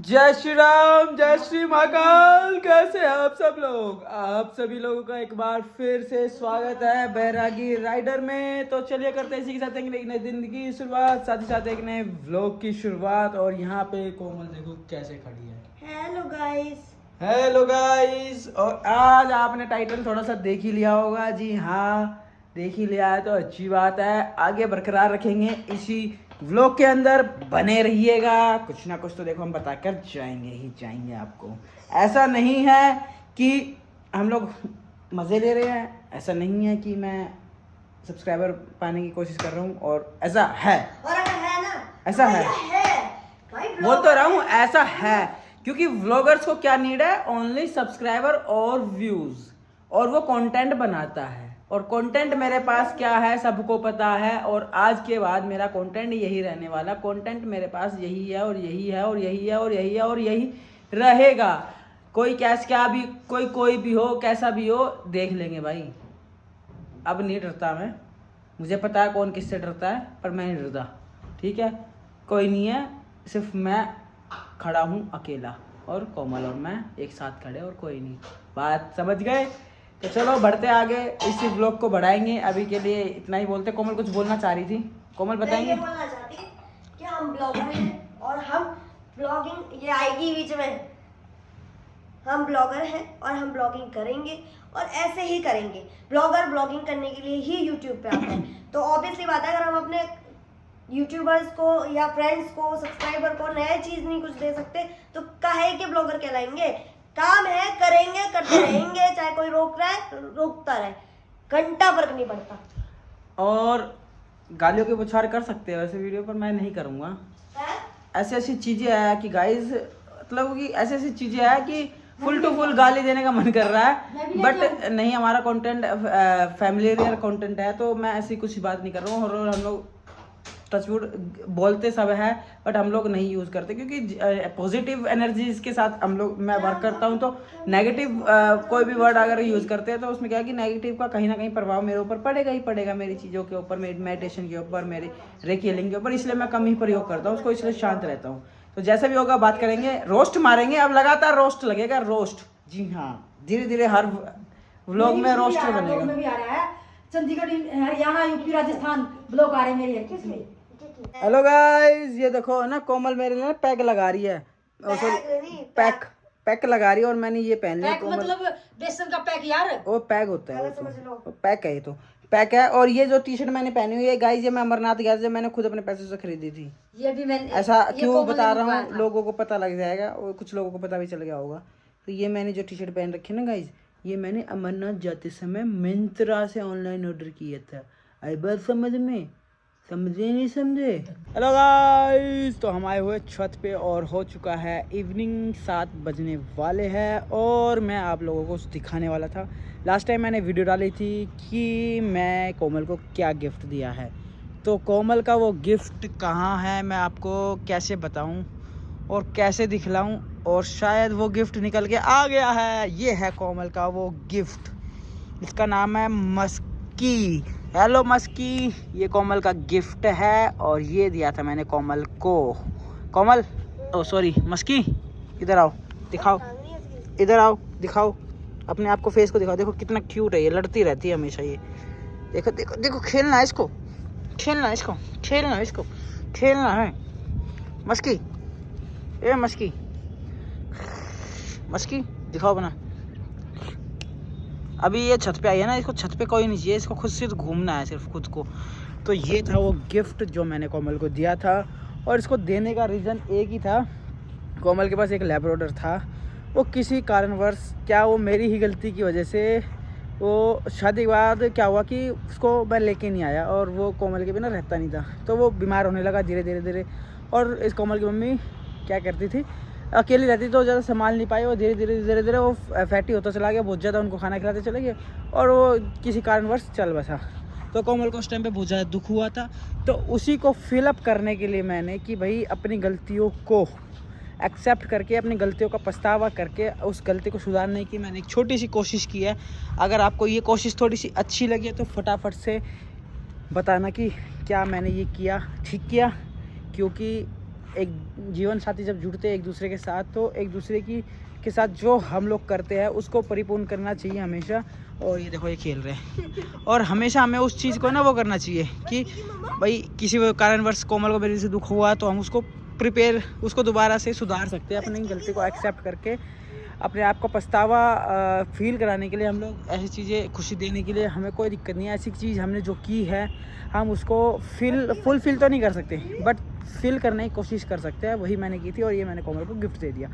जय श्री राम, जय श्री महाकाल। कैसे हैं आप सब लोग? आप सभी लोगों का एक बार फिर से स्वागत है बैरागी राइडर में। तो चलिए करते हैं इसी के साथ एक नई दिन की शुरुआत, साथ ही साथ एक नए व्लॉग की शुरुआत। और यहाँ पे कोमल देखो कैसे खड़ी है। Hello guys. Hello guys. और आज आपने टाइटल थोड़ा सा देख ही लिया होगा। जी हाँ, देख ही लिया है तो अच्छी बात है। आगे बरकरार रखेंगे इसी व्लॉग के अंदर, बने रहिएगा। कुछ ना कुछ तो देखो हम बताकर जाएंगे ही जाएंगे आपको। ऐसा नहीं है कि हम लोग मज़े ले रहे हैं, ऐसा नहीं है कि मैं सब्सक्राइबर पाने की कोशिश कर रहा हूँ, और ऐसा है। और अगर है ना, ऐसा है भाई बोल तो रहा हूँ, ऐसा है। क्योंकि व्लॉगर्स को क्या नीड है? ओनली सब्सक्राइबर और व्यूज, और वो कंटेंट बनाता है। और कंटेंट मेरे पास क्या है सबको पता है, और आज के बाद मेरा कंटेंट यही रहने वाला। कंटेंट मेरे पास यही है और यही है और यही है और यही है और यही रहेगा। कोई क्या भी, कोई भी हो, कैसा भी हो, देख लेंगे भाई। अब नहीं डरता मैं, मुझे पता है कौन किससे डरता है, पर मैं नहीं डरता। ठीक है, कोई नहीं है, सिर्फ मैं खड़ा हूँ अकेला, और कोमल और मैं एक साथ खड़े, और कोई नहीं। बात समझ गए? तो चलो बढ़ते आगे, इसी ब्लॉग को बढ़ाएंगे। अभी के लिए इतना ही बोलते। कोमल कुछ बोलना चाह रही थी, कोमल बताएंगे? मैं ये बोलना चाहती कि हम ब्लॉगर हैं और हम ब्लॉगिंग, ये आएगी बीच में, हम ब्लॉगर हैं और हम ब्लॉगिंग करेंगे और ऐसे ही करेंगे। ब्लॉगर ब्लॉगिंग करने के लिए ही यूट्यूब पे आता है। तो ऑब्वियसली बात है, अगर हम अपने यूट्यूबर्स को या फ्रेंड्स को, सब्सक्राइबर को नया चीज नहीं कुछ दे सकते तो काहे के ब्लॉगर कहलाएंगे? काम है, करेंगे, करते रहेंगे, चाहे कोई रोक रहा है रोकता रहे, घंटा फर्क नहीं पड़ता। और गालियों के बौछार कर सकते हैं वैसे वीडियो पर, मैं नहीं करूँगा। ऐसी ऐसी चीज़ें है कि गाइस, मतलब कि ऐसी ऐसी चीज़ें है कि फुल टू फुल गाली देने का मन कर रहा है, बट नहीं, हमारा कंटेंट फैमिलियर कंटेंट है, तो मैं ऐसी कुछ बात नहीं कर रहा हूँ। और हम लोग टचवुड बोलते सब है, बट हम लोग नहीं यूज़ करते, क्योंकि पॉजिटिव एनर्जीज के साथ हम लोग, मैं वर्क करता हूँ। तो नेगेटिव कोई भी वर्ड अगर यूज़ करते हैं तो उसमें क्या है कि नेगेटिव का कहीं ना कहीं प्रभाव मेरे ऊपर पड़ेगा ही पड़ेगा, मेरी चीज़ों के ऊपर, मेरी मेडिटेशन के ऊपर, मेरी रेकी हीलिंग के ऊपर। इसलिए मैं कम ही प्रयोग करता हूँ उसको, इसलिए शांत रहता हूँ। तो जैसा भी होगा बात करेंगे, रोस्ट मारेंगे। अब लगातार रोस्ट लगेगा, रोस्ट। जी हाँ, धीरे धीरे हर व्लॉग में रोस्ट बनेगा। चंडीगढ़, हरियाणा, यूपी, राजस्थान ब्लॉग आ रहे हैं मेरे इसमें। हेलो गाइस, ये देखो ना, कोमल मेरे लिए पैक लगा रही है, पैक लगा रही है, और मैंने ये पहन लिया। कोमल मतलब बेसन का पैक यार, वो पैक होता है, वो पैक है, ये तो पैक है। और ये जो टी शर्ट मैंने पहनी हुई है गाइस, ये मैं अमरनाथ गया था, मैंने खुद अपने पैसे से खरीदी थी। ये भी मैंने, ऐसा क्यों बता रहा हूँ, लोगों को पता लग जाएगा, और कुछ लोगों को पता भी चल गया होगा। तो ये मैंने जो टी शर्ट पहन रखी है ना गाइस, ये मैंने अमरनाथ जाते समय मिंत्रा से ऑनलाइन ऑर्डर किया था। आई बात समझ में? समझे नहीं समझे? हेलो गाइस, तो हम आए हुए छत पे, और हो चुका है इवनिंग, 7 बजने वाले हैं। और मैं आप लोगों को दिखाने वाला था, लास्ट टाइम मैंने वीडियो डाली थी कि मैं कोमल को क्या गिफ्ट दिया है। तो कोमल का वो गिफ्ट कहाँ है, मैं आपको कैसे बताऊं और कैसे दिखलाऊं, और शायद वो गिफ्ट निकल के आ गया है। ये है कोमल का वो गिफ्ट, इसका नाम है मस्की। हेलो मस्की, ये कोमल का गिफ्ट है, और ये दिया था मैंने कोमल को। कोमल, ओ सॉरी मस्की, इधर आओ, दिखाओ, इधर आओ, दिखाओ अपने आप को, फेस को दिखाओ। देखो कितना क्यूट है, ये लड़ती रहती है हमेशा। ये देखो देखो देखो, खेलना है इसको, खेलना है इसको, खेलना है इसको, खेलना है। मस्की, ए मस्की, मस्की दिखाओ अपना। अभी ये छत पे आई है ना, इसको छत पे कोई नहीं चाहिए, इसको खुद से घूमना है, सिर्फ खुद को। तो ये था वो गिफ्ट जो मैंने कोमल को दिया था, और इसको देने का रीज़न एक ही था। कोमल के पास एक लैब्राडोर था, वो किसी कारणवश, क्या वो मेरी ही गलती की वजह से, वो शादी के बाद क्या हुआ कि उसको मैं लेके नहीं आया, और वो कोमल के बिना रहता नहीं था, तो वो बीमार होने लगा धीरे धीरे धीरे। और इस कोमल की मम्मी क्या करती थी, अकेली रहती तो ज़्यादा संभाल नहीं पाई, वो धीरे धीरे वो फैटी होता चला गया, बहुत ज़्यादा उनको खाना खिलाते चले गए, और वो किसी कारणवश चल बसा। तो कोमल को उस टाइम पे बहुत ज़्यादा दुख हुआ था। तो उसी को फिलअप करने के लिए मैंने कि भाई अपनी गलतियों को एक्सेप्ट करके, अपनी गलतियों का पछतावा करके, उस गलती को सुधारने की मैंने एक छोटी सी कोशिश की है। अगर आपको ये कोशिश थोड़ी सी अच्छी लगी तो फटाफट से बताना कि क्या मैंने ये किया ठीक किया, क्योंकि एक जीवन साथी जब जुड़ते हैं एक दूसरे के साथ, तो एक दूसरे के साथ जो हम लोग करते हैं उसको परिपूर्ण करना चाहिए हमेशा। और ये देखो ये खेल रहे हैं, और हमेशा हमें उस चीज़ को ना वो करना चाहिए कि भाई किसी कारणवश कोमल को मेरे से दुख हुआ तो हम उसको दोबारा से सुधार सकते हैं। अपनी गलती को एक्सेप्ट करके अपने आप को पछतावा फील कराने के लिए हम लोग ऐसी चीज़ें खुशी देने के लिए हमें कोई दिक्कत नहीं है। ऐसी चीज़ हमने जो की है हम उसको फुलफिल तो नहीं कर सकते, बट फील करने की कोशिश कर सकते हैं। वही मैंने की थी और ये मैंने कोमल को गिफ्ट दे दिया।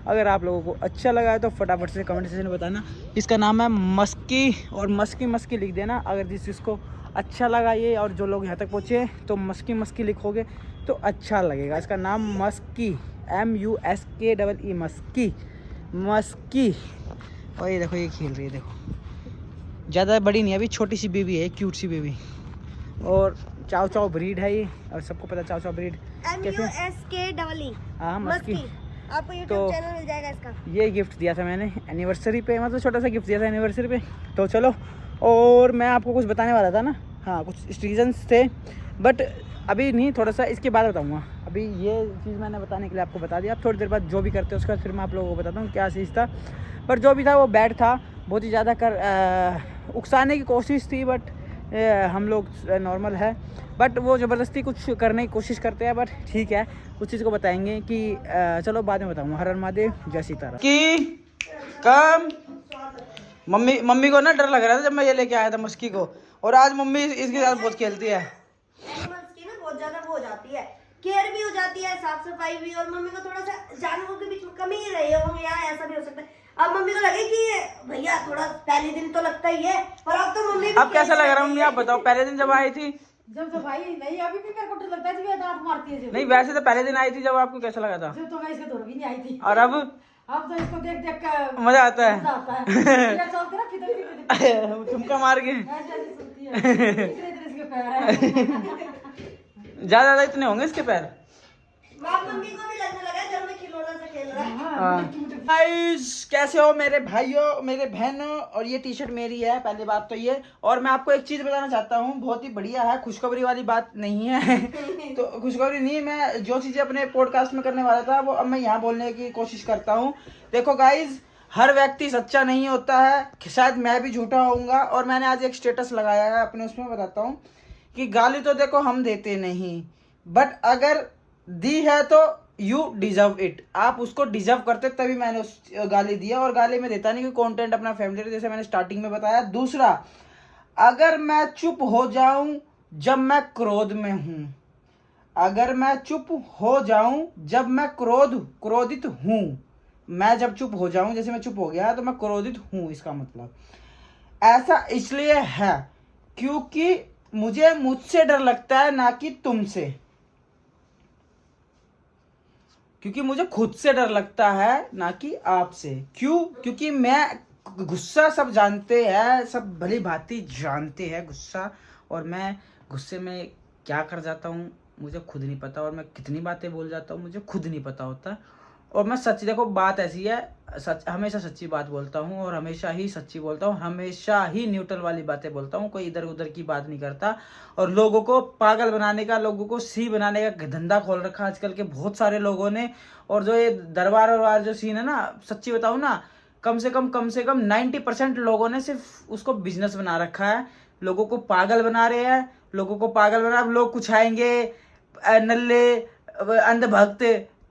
अगर आप लोगों को अच्छा लगा है तो फटाफट से कमेंट सेक्शन में बताना। इसका नाम है मस्की, और मस्की लिख देना अगर जिसको अच्छा लगा ये, और जो लोग यहाँ तक पहुँचे तो मस्की लिखोगे तो अच्छा लगेगा। इसका नाम मस्की, MUSKEE मस्की। और ये देखो ये खेल रही है, देखो ज़्यादा बड़ी नहीं है अभी, छोटी सी बेबी है, क्यूट सी बेबी। और चाव ब्रीड है ये, और सबको पता चाव ब्रीड MUSKEE। हाँ मस्की। आपको YouTube तो चैनल मिल जाएगा इसका। ये गिफ्ट दिया था मैंने एनिवर्सरी पे, मतलब छोटा सा गिफ्ट दिया था एनिवर्सरी पे। तो चलो, और मैं आपको कुछ बताने वाला था ना, हाँ कुछ रीजंस थे, बट अभी नहीं, थोड़ा सा इसके बाद बताऊँगा। अभी ये चीज़ मैंने बताने के लिए आपको बता दिया। अब थोड़ी देर बाद जो भी करते हैं उसके बाद फिर मैं आप लोगों को बताता हूँ क्या चीज़ था। पर जो भी था वो बैड था, बहुत ही ज़्यादा उकसाने की कोशिश थी, बट हम लोग नॉर्मल है, बट वो ज़बरदस्ती कुछ करने की कोशिश करते हैं। बट ठीक है, उस चीज़ को बताएंगे कि चलो बाद में बताऊँगा। हर हर महादेव, जय सीताराम। कि कम मम्मी को ना डर लग रहा था जब मैं ये लेके आया था मस्की को, और आज मम्मी इसके साथ बहुत खेलती है। एनिमल्स की ना बहुत ज्यादा वो हो जाती है, केयर भी हो जाती है, साफ सफाई भी, और मम्मी को थोड़ा सा जानवरों के बीच में कमी ही रही होगी, या ऐसा भी हो सकता है। अब मम्मी को लगे कि भैया थोड़ा पहले दिन तो लगता ही है, पर अब तो मम्मी अब कैसा लग रहा है मम्मी, आप बताओ। पहले दिन जब आई थी, जब तो भाई नहीं, अभी भी मेरे को डर लगता है जब ये दांत मारती है। नहीं वैसे तो पहले दिन आई थी, जब आपको कैसा लगा था? जब तो मैं इसके दौड़ भी नहीं आई थी। और अब तो इसको देख कर मजा आता है। मजा आता है। मेरा चलते ना फिदर ठुमका मार के ऐसे ऐसे सुनती है। इतने इसके पैर है। ज्यादा इतने होंगे इसके पैर। मम्मी को भी लगने लगा घर में खिलौना से खेल रहा है। गाइस कैसे हो मेरे भाइयों, मेरे बहनों, और ये टी शर्ट मेरी है पहली बात तो ये। और मैं आपको एक चीज बताना चाहता हूँ, बहुत ही बढ़िया है, खुशखबरी वाली बात नहीं है। तो खुशखबरी नहीं, मैं जो चीजें अपने पॉडकास्ट में करने वाला था वो अब मैं यहाँ बोलने की कोशिश करता हूँ। देखो गाइज, हर व्यक्ति सच्चा नहीं होता है, शायद मैं भी झूठा होऊंगा। और मैंने आज एक स्टेटस लगाया है अपने, उसमें बताता हूँ कि गाली तो देखो हम देते नहीं, बट अगर दी है तो यू डिजर्व इट, आप उसको डिजर्व करते तभी मैंने उस गाली दिया। और गाली में देता नहीं कि कंटेंट अपना फैमिली, जैसे मैंने स्टार्टिंग में बताया। दूसरा, अगर मैं चुप हो जाऊं जब मैं क्रोध में हूं, अगर मैं चुप हो जाऊं जब मैं क्रोधित हूं, मैं जब चुप हो जाऊं, जैसे मैं चुप हो गया तो मैं क्रोधित हूं, इसका मतलब ऐसा इसलिए है क्योंकि मुझे मुझसे डर लगता है, ना कि तुमसे। क्योंकि मुझे खुद से डर लगता है, ना कि आपसे। क्यों? क्योंकि मैं गुस्सा, सब जानते हैं, सब भली भांति जानते हैं गुस्सा, और मैं गुस्से में क्या कर जाता हूँ मुझे खुद नहीं पता, और मैं कितनी बातें बोल जाता हूँ मुझे खुद नहीं पता होता। और मैं सच, देखो बात ऐसी है, सच हमेशा सच्ची बात बोलता हूँ, और हमेशा ही सच्ची बोलता हूँ, हमेशा ही न्यूट्रल वाली बातें बोलता हूँ, कोई इधर उधर की बात नहीं करता। और लोगों को पागल बनाने का, लोगों को सी बनाने का धंधा खोल रखा आजकल के बहुत सारे लोगों ने। और जो ये दरबार और जो सीन है ना, सच्ची बताऊँ ना, कम से कम 90% लोगों ने सिर्फ उसको बिजनेस बना रखा है। लोगों को पागल बना रहे हैं, लोगों को पागल बना, लोग कुछ आएंगे नल्ले अंधभक्त,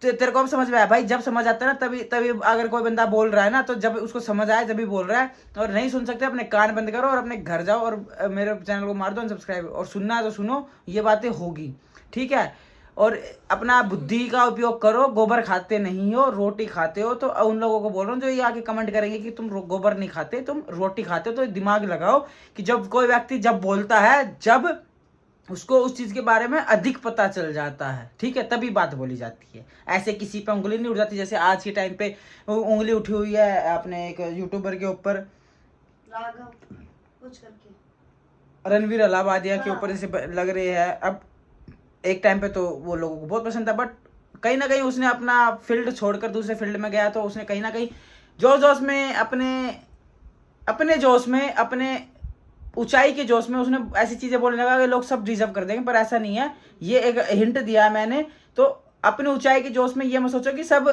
तो तेरे को अब समझ में आया भाई। जब समझ आता है ना तभी अगर कोई बंदा बोल रहा है ना, तो जब उसको समझ आए जब भी बोल रहा है। और नहीं सुन सकते, अपने कान बंद करो और अपने घर जाओ, और मेरे चैनल को मार दो अनसब्सक्राइब, और सुनना है तो सुनो, ये बातें होगी, ठीक है। और अपना बुद्धि का उपयोग करो, गोबर खाते नहीं हो रोटी खाते हो। तो उन लोगों को बोल रहा हूँ जो ये आके कमेंट करेंगे कि तुम गोबर नहीं खाते, तुम रोटी खाते हो, तो दिमाग लगाओ कि जब कोई व्यक्ति जब बोलता है, जब उसको उस चीज के बारे में अधिक पता चल जाता है, ठीक है, तभी बात बोली जाती है। ऐसे किसी पे उंगली नहीं उठ जाती। जैसे आज के टाइम पे उंगली उठी हुई है अपने एक यूट्यूबर के ऊपर, राघव कुछ करके, रणवीर अलाहाबादिया के ऊपर जैसे लग रहे हैं। अब एक टाइम पे तो वो लोगों को बहुत पसंद था, बट कहीं ना कहीं उसने अपना फील्ड छोड़कर दूसरे फील्ड में गया, तो उसने कहीं ना कहीं जोश में अपने जोश में, अपने ऊंचाई के जोश में उसने ऐसी चीजें बोलने लगा कि लोग सब डिजर्व कर देंगे, पर ऐसा नहीं है। ये एक हिंट दिया है मैंने, तो अपनी ऊंचाई के जोश में ये मत सोचो कि सब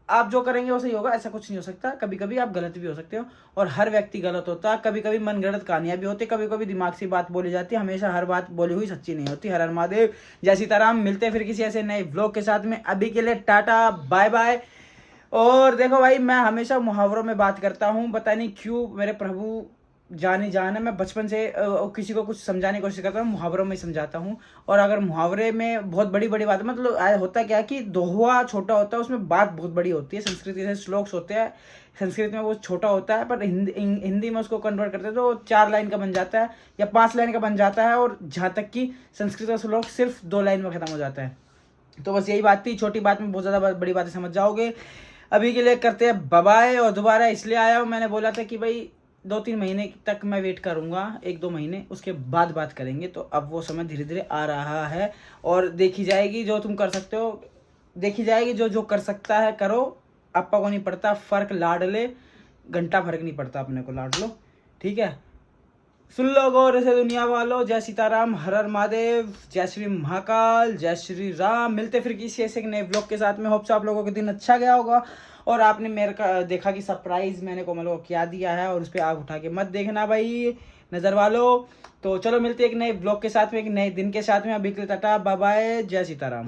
आप जो करेंगे वो सही होगा, ऐसा कुछ नहीं हो सकता। कभी कभी आप गलत भी हो सकते हो और हर व्यक्ति गलत होता है। कभी कभी मनगढ़ंत कहानियां भी होती है, कभी कभी दिमाग से बात बोली जाती है। हमेशा हर बात बोली हुई सच्ची नहीं होती। हर हर महादेव, जय सीताराम। मिलते हैं फिर किसी ऐसे नए व्लॉग के साथ में। अभी के लिए टाटा बाय बाय। और देखो भाई, मैं हमेशा मुहावरों में बात करता हूँ, पता नहीं क्यों। मेरे प्रभु जाने जान है, मैं बचपन से किसी को कुछ समझाने की कोशिश करता हूँ, मुहावरों में समझाता हूँ। और अगर मुहावरे में बहुत बड़ी बड़ी बात, मतलब होता क्या कि दोहा छोटा होता है, उसमें बात बहुत बड़ी होती है। संस्कृत के श्लोक्स होते हैं, संस्कृत में वो छोटा होता है, पर हिंदी में उसको कन्वर्ट करते हैं तो 4 लाइन का बन जाता है या 5 लाइन का बन जाता है। और जहाँ तक कि संस्कृत का श्लोक सिर्फ 2 लाइन में खत्म हो जाता है। तो बस यही बात थी, छोटी बात में बहुत ज़्यादा बड़ी बातें समझ जाओगे। अभी के लिए करते हैं बाय। और दोबारा इसलिए आया हूँ, मैंने बोला था कि भाई 2-3 महीने तक मैं वेट करूंगा, 1-2 महीने, उसके बाद बात करेंगे। तो अब वो समय धीरे धीरे आ रहा है और देखी जाएगी। जो तुम कर सकते हो देखी जाएगी, जो जो कर सकता है करो। आपा को नहीं पड़ता फर्क, लाड ले, घंटा फर्क नहीं पड़ता, अपने को लाड लो, ठीक है। सुन लो गौर से दुनिया वालों। जय सीताराम, हर हर महादेव, जय श्री महाकाल, जय श्री राम। मिलते फिर किसी ऐसे नए ब्लॉग के साथ में। होप से आप लोगों के दिन अच्छा गया होगा और आपने मेरे का देखा कि सरप्राइज मैंने कोमल को क्या दिया है, और उस पर आग उठा के मत देखना भाई, नजर वालों। तो चलो मिलते एक नए ब्लॉग के साथ में, एक नए दिन के साथ में। अभी के लिए टाटा बाय बाय, जय सीताराम।